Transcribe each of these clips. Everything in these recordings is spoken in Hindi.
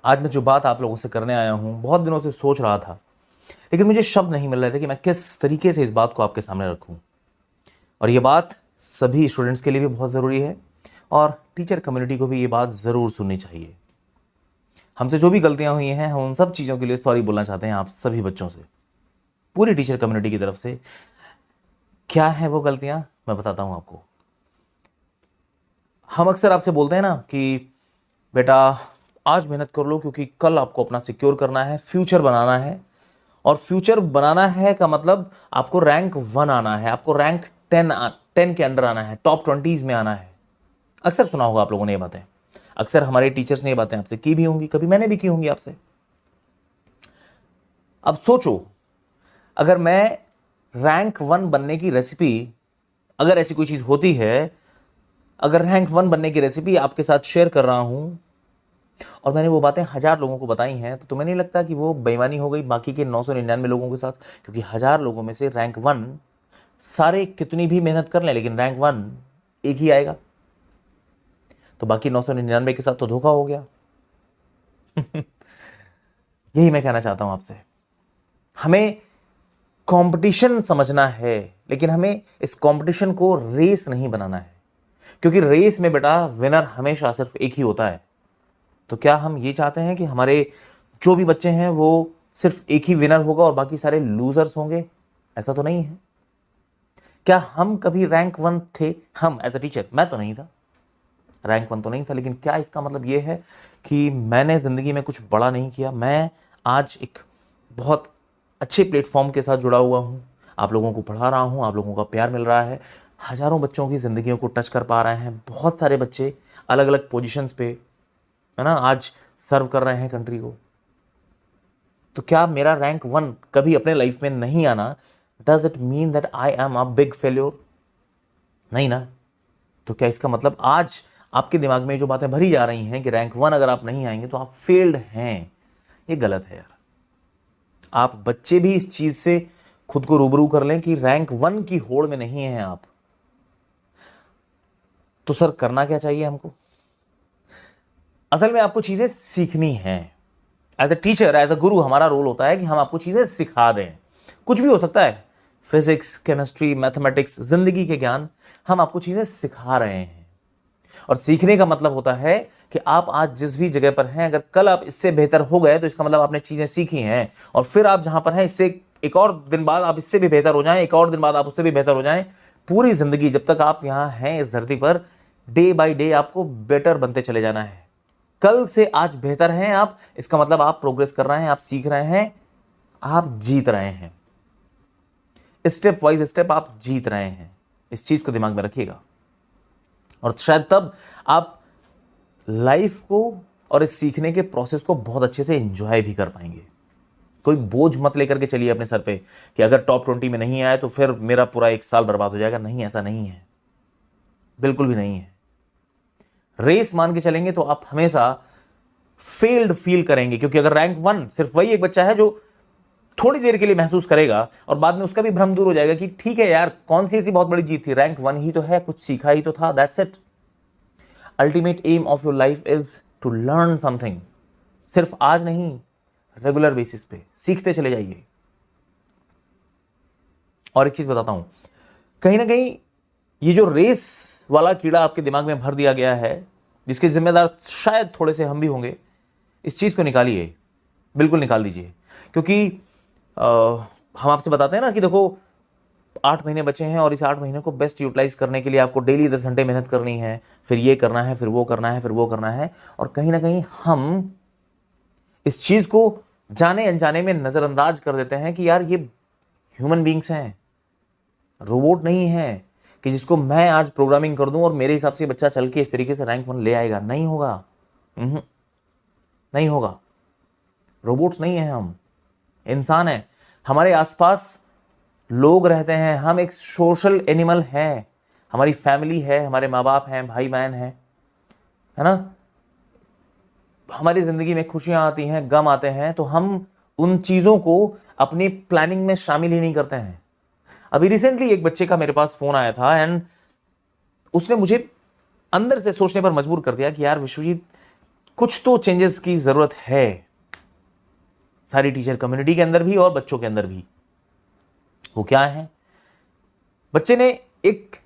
आज मैं जो बात आप लोगों से करने आया हूं, बहुत दिनों से सोच रहा था, लेकिन मुझे शब्द नहीं मिल रहे थे कि मैं किस तरीके से इस बात को आपके सामने रखूं। और ये बात सभी स्टूडेंट्स के लिए भी बहुत ज़रूरी है और टीचर कम्युनिटी को भी ये बात ज़रूर सुननी चाहिए। हमसे जो भी गलतियां हुई हैं, हम उन सब चीज़ों के लिए सॉरी बोलना चाहते हैं आप सभी बच्चों से, पूरी टीचर कम्युनिटी की तरफ से। क्या है वो गलतियां, मैं बताता हूं आपको। हम अक्सर आपसे बोलते हैं ना कि बेटा आज मेहनत कर लो, क्योंकि कल आपको अपना सिक्योर करना है, फ्यूचर बनाना है। और फ्यूचर बनाना है का मतलब आपको रैंक 1 आना है, आपको रैंक 10 के अंडर आना है, टॉप 20s में आना है। अक्सर सुना होगा आप लोगों ने ये बातें, अक्सर हमारे टीचर्स ने ये बातें आपसे की भी होंगी, कभी मैंने भी की होंगी आपसे। अब सोचो, अगर मैं रैंक 1 बनने की रेसिपी, अगर ऐसी कोई चीज होती है, अगर रैंक 1 बनने की रेसिपी आपके साथ शेयर कर रहा हूं और मैंने वो बातें 1000 लोगों को बताई हैं, तो तुम्हें नहीं लगता कि वो बेईमानी हो गई बाकी के 999 लोगों के साथ? क्योंकि 1000 लोगों में से रैंक 1 सारे कितनी भी मेहनत कर लें, लेकिन रैंक 1 एक ही आएगा, तो बाकी 999 के साथ तो धोखा हो गया। यही मैं कहना चाहता हूं आपसे। हमें कंपटीशन समझना है, लेकिन हमें इस कंपटीशन को रेस नहीं बनाना है, क्योंकि रेस में बेटा विनर हमेशा सिर्फ एक ही होता है। तो क्या हम ये चाहते हैं कि हमारे जो भी बच्चे हैं वो सिर्फ एक ही विनर होगा और बाकी सारे लूजर्स होंगे? ऐसा तो नहीं है। क्या हम कभी रैंक 1 थे? हम एज अ टीचर, मैं तो नहीं था, रैंक 1 तो नहीं था, लेकिन क्या इसका मतलब ये है कि मैंने जिंदगी में कुछ बड़ा नहीं किया? मैं आज एक बहुत अच्छे प्लेटफॉर्म के साथ जुड़ा हुआ हूं, आप लोगों को पढ़ा रहा हूं, आप लोगों का प्यार मिल रहा है, हजारों बच्चों की जिंदगियों को टच कर पा रहे हैं, बहुत सारे बच्चे अलग अलग पोजीशंस पे, है ना, आज सर्व कर रहे हैं कंट्री को। तो क्या मेरा रैंक 1 कभी अपने लाइफ में नहीं आना, does it mean that I am a big failure? नहीं ना। तो क्या इसका मतलब आज आपके दिमाग में जो बातें भरी जा रही हैं कि रैंक 1 अगर आप नहीं आएंगे तो आप फेल्ड हैं, ये गलत है यार। आप बच्चे भी इस चीज से खुद को रूबरू कर लें कि रैंक 1 की होड़ में नहीं है आप। तो सर करना क्या चाहिए हमको? असल में आपको चीजें सीखनी है। As a teacher, as a guru, हमारा रोल होता है कि हम आपको चीजें सिखा दें। कुछ भी हो सकता है, फिजिक्स, केमिस्ट्री, मैथमेटिक्स, जिंदगी के ज्ञान, हम आपको चीजें सिखा रहे हैं। और सीखने का मतलब होता है कि आप आज जिस भी जगह पर हैं, अगर कल आप इससे बेहतर हो गए तो इसका मतलब आपने चीजें सीखी हैं, और फिर आप जहां पर हैं इससे एक और दिन बाद आप इससे भी बेहतर हो जाएं, एक और दिन बाद आप उससे भी बेहतर हो जाएं। पूरी जिंदगी जब तक आप यहां हैं इस धरती पर, डे बाय डे आपको बेटर बनते चले जाना है। कल से आज बेहतर हैं आप, इसका मतलब आप प्रोग्रेस कर रहे हैं, आप सीख रहे हैं, आप जीत रहे हैं, स्टेप वाइज स्टेप आप जीत रहे हैं। इस चीज को दिमाग में रखिएगा, और शायद तब आप लाइफ को और इस सीखने के प्रोसेस को बहुत अच्छे से एंजॉय भी कर पाएंगे। कोई बोझ मत लेकर के चलिए अपने सर पे कि अगर टॉप 20 में नहीं आए तो फिर मेरा पूरा एक साल बर्बाद हो जाएगा। नहीं, ऐसा नहीं है, बिल्कुल भी नहीं है। रेस मान के चलेंगे तो आप हमेशा फेल्ड फील करेंगे, क्योंकि अगर रैंक 1 सिर्फ वही एक बच्चा है जो थोड़ी देर के लिए महसूस करेगा और बाद में उसका भी भ्रम दूर हो जाएगा कि ठीक है यार, कौन सी ऐसी बहुत बड़ी जीत थी, रैंक 1 ही तो है, कुछ सीखा ही तो था, that's it. Ultimate aim of your life is to learn something. सिर्फ आज नहीं, रेगुलर बेसिस पे सीखते चले जाइए। और एक चीज बताता हूं, कहीं ना कहीं ये जो रेस वाला कीड़ा आपके दिमाग में भर दिया गया है, जिसके जिम्मेदार शायद थोड़े से हम भी होंगे, इस चीज को निकालिए, बिल्कुल निकाल दीजिए। क्योंकि हम आपसे बताते हैं ना कि देखो 8 महीने बचे हैं और इस 8 महीने को बेस्ट यूटिलाइज करने के लिए आपको डेली 10 घंटे मेहनत करनी है, फिर ये करना है, फिर वो करना है, फिर वो करना है। और कहीं ना कहीं हम इस चीज को जाने अनजाने में नजरअंदाज कर देते हैं कि यार ये ह्यूमन बींग्स हैं, रोबोट नहीं है कि जिसको मैं आज प्रोग्रामिंग कर दूं और मेरे हिसाब से बच्चा चल के इस तरीके से रैंक 1 ले आएगा। नहीं होगा, नहीं होगा। रोबोट्स नहीं है, हम इंसान हैं, हमारे आसपास लोग रहते हैं, हम एक सोशल एनिमल हैं, हमारी फैमिली है, हमारे माँ बाप हैं, भाई बहन हैं, है ना। हमारी जिंदगी में खुशियां आती हैं, गम आते हैं, तो हम उन चीजों को अपनी प्लानिंग में शामिल ही नहीं करते हैं। अभी रिसेंटली एक बच्चे का मेरे पास फोन आया था एंड उसने मुझे अंदर से सोचने पर मजबूर कर दिया कि यार विश्वजीत, कुछ तो चेंजेस की जरूरत है सारी टीचर कम्युनिटी के अंदर भी और बच्चों के अंदर भी। वो क्या है? बच्चे ने एक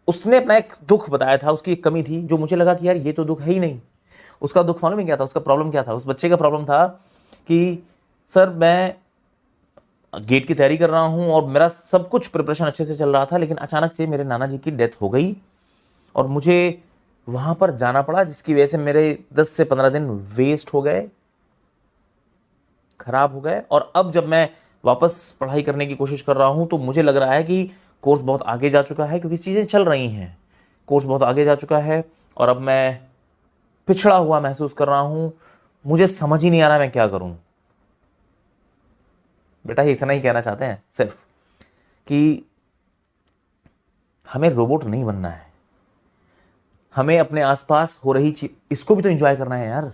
उसने अपना एक दुख बताया था, उसकी एक कमी थी जो मुझे लगा कि यार ये तो दुख है ही नहीं। उसका दुख मालूम है क्या था? उसका प्रॉब्लम क्या था? उस बच्चे का प्रॉब्लम था कि सर मैं गेट की तैयारी कर रहा हूं और मेरा सब कुछ प्रिपरेशन अच्छे से चल रहा था, लेकिन अचानक से मेरे नाना जी की डेथ हो गई और मुझे वहां पर जाना पड़ा, जिसकी वजह से मेरे 10 से 15 दिन वेस्ट हो गए, खराब हो गए। और अब जब मैं वापस पढ़ाई करने की कोशिश कर रहा हूं तो मुझे लग रहा है कि कोर्स बहुत आगे जा चुका है, क्योंकि चीज़ें चल रही हैं, कोर्स बहुत आगे जा चुका है और अब मैं पिछड़ा हुआ महसूस कर रहा हूं। मुझे समझ ही नहीं आ रहा मैं क्या करूं। बेटा ये इतना ही कहना चाहते हैं सिर्फ कि हमें रोबोट नहीं बनना है, हमें अपने आसपास हो रही चीज इसको भी तो एंजॉय करना है यार,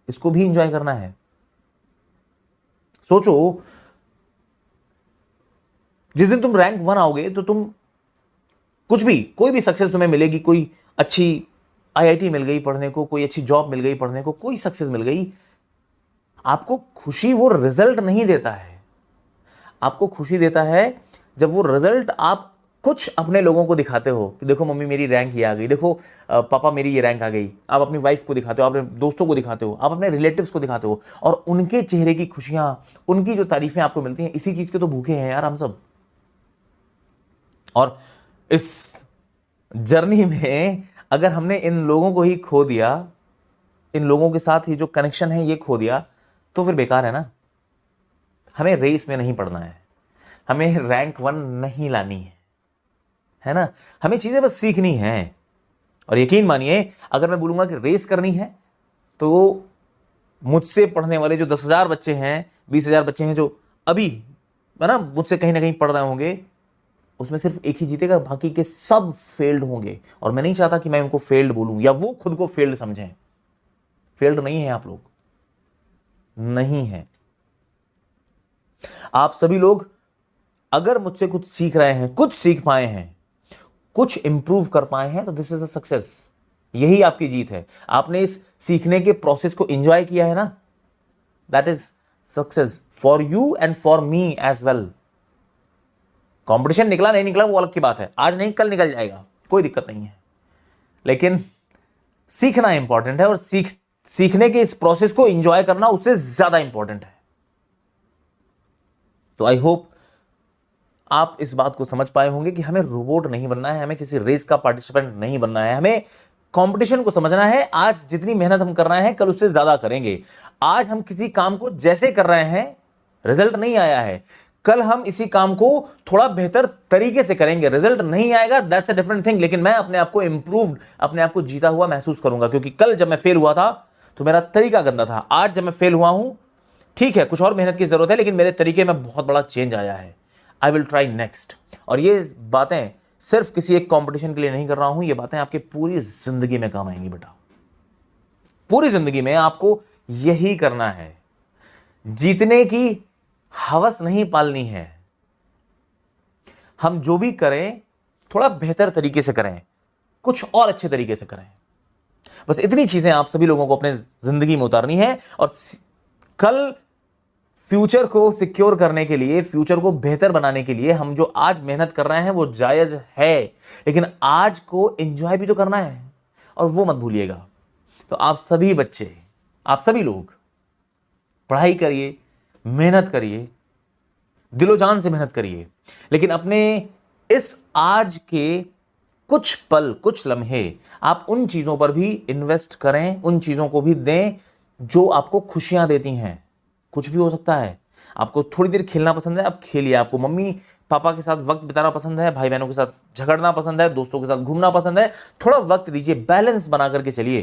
इसको भी एंजॉय करना है। सोचो, जिस दिन तुम रैंक 1 आओगे तो तुम कुछ भी, कोई भी सक्सेस तुम्हें मिलेगी, कोई अच्छी आईआईटी मिल गई पढ़ने को, कोई अच्छी जॉब मिल गई पढ़ने को, कोई सक्सेस मिल गई, आपको खुशी वो रिजल्ट नहीं देता है। आपको खुशी देता है जब वो रिजल्ट आप कुछ अपने लोगों को दिखाते हो कि देखो मम्मी मेरी रैंक ये आ गई, देखो पापा मेरी ये रैंक आ गई। आप अपनी वाइफ को दिखाते हो, आप अपने दोस्तों को दिखाते हो, आप अपने रिलेटिव्स को दिखाते हो और उनके चेहरे की खुशियां, उनकी जो तारीफें आपको मिलती हैं, इसी चीज के तो भूखे हैं यार हम सब। और इस जर्नी में अगर हमने इन लोगों को ही खो दिया, इन लोगों के साथ ही जो कनेक्शन है ये खो दिया, तो फिर बेकार है ना। हमें रेस में नहीं पढ़ना है, हमें रैंक 1 नहीं लानी है ना। हमें चीजें बस सीखनी है। और यकीन मानिए, अगर मैं बोलूंगा कि रेस करनी है तो मुझसे पढ़ने वाले जो 10,000 बच्चे हैं, 20,000 बच्चे हैं जो अभी है ना मुझसे कहीं ना कहीं पढ़ रहे होंगे, उसमें सिर्फ एक ही जीतेगा, बाकी के सब फेल्ड होंगे। और मैं नहीं चाहता कि मैं उनको फेल्ड बोलूं या वो खुद को फेल्ड समझें। फेल्ड नहीं है आप लोग, नहीं है। आप सभी लोग अगर मुझसे कुछ सीख रहे हैं, कुछ सीख पाए हैं, कुछ इंप्रूव कर पाए हैं, तो दिस इज द सक्सेस। यही आपकी जीत है। आपने इस सीखने के प्रोसेस को एंजॉय किया है ना, that is success for you and for me as well. Competition निकला नहीं निकला वो अलग की बात है, आज नहीं कल निकल जाएगा, कोई दिक्कत नहीं है, लेकिन सीखना इंपॉर्टेंट है और सीखने के इस प्रोसेस को एंजॉय करना उससे ज्यादा इंपॉर्टेंट है। तो आई होप आप इस बात को समझ पाए होंगे कि हमें रोबोट नहीं बनना है, हमें किसी रेस का पार्टिसिपेंट नहीं बनना है, हमें कंपटीशन को समझना है। आज जितनी मेहनत हम कर रहे हैं कल उससे ज्यादा करेंगे। आज हम किसी काम को जैसे कर रहे हैं, रिजल्ट नहीं आया है, कल हम इसी काम को थोड़ा बेहतर तरीके से करेंगे, रिजल्ट नहीं आएगा, दैट्स अ डिफरेंट थिंग, लेकिन मैं अपने आप को इंप्रूव्ड, अपने आप को जीता हुआ महसूस करूंगा। क्योंकि कल जब मैं फेल हुआ था तो मेरा तरीका गंदा था, आज जब मैं फेल हुआ हूं, ठीक है कुछ और मेहनत की जरूरत है, लेकिन मेरे तरीके में बहुत बड़ा चेंज आया है। I will try next. और ये बातें सिर्फ किसी एक कंपटीशन के लिए नहीं कर रहा हूं, ये बातें आपके पूरी जिंदगी में काम आएंगी बेटा। पूरी जिंदगी में आपको यही करना है, जीतने की हवस नहीं पालनी है। हम जो भी करें थोड़ा बेहतर तरीके से करें, कुछ और अच्छे तरीके से करें। बस इतनी चीजें आप सभी लोगों को अपने जिंदगी में उतारनी है। और कल फ्यूचर को सिक्योर करने के लिए, फ्यूचर को बेहतर बनाने के लिए हम जो आज मेहनत कर रहे हैं वो जायज है, लेकिन आज को एंजॉय भी तो करना है, और वो मत भूलिएगा। तो आप सभी बच्चे, आप सभी लोग पढ़ाई करिए, मेहनत करिए, दिलो जान से मेहनत करिए, लेकिन अपने इस आज के कुछ पल, कुछ लम्हे आप उन चीजों पर भी इन्वेस्ट करें, उन चीजों को भी दें जो आपको खुशियां देती हैं। कुछ भी हो सकता है। आपको थोड़ी देर खेलना पसंद है, आप खेलिए। आपको मम्मी पापा के साथ वक्त बिताना पसंद है, भाई बहनों के साथ झगड़ना पसंद है, दोस्तों के साथ घूमना पसंद है, थोड़ा वक्त दीजिए, बैलेंस बना करके चलिए,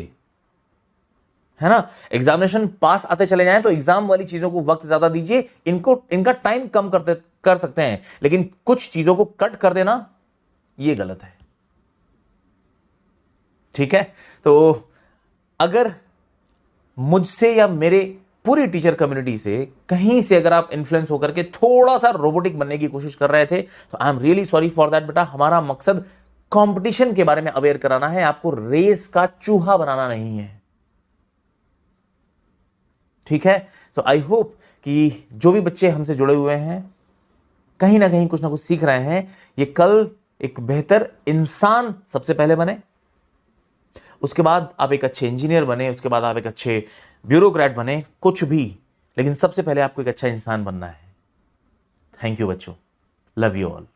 है ना। एग्जामिनेशन पास आते चले जाएं तो एग्जाम वाली चीजों को वक्त ज्यादा दीजिए, इनका टाइम कम कर सकते हैं, लेकिन कुछ चीजों को कट कर देना ये गलत है। ठीक है। तो अगर मुझसे या मेरे पूरी टीचर कम्युनिटी से कहीं से अगर आप इन्फ्लुएंस होकर के थोड़ा सा रोबोटिक बनने की कोशिश कर रहे थे, तो I am really sorry for that बेटा। हमारा मकसद कंपटीशन के बारे में अवेयर कराना है, आपको रेस का चूहा बनाना नहीं है। ठीक है। सो आई होप कि जो भी बच्चे हमसे जुड़े हुए हैं कहीं ना कहीं कुछ ना कुछ सीख रहे हैं। ये कल एक बेहतर इंसान सबसे पहले बने, उसके बाद आप एक अच्छे इंजीनियर बने, उसके बाद आप एक अच्छे ब्यूरोक्रेट बने, कुछ भी, लेकिन सबसे पहले आपको एक अच्छा इंसान बनना है। थैंक यू बच्चों, लव यू ऑल।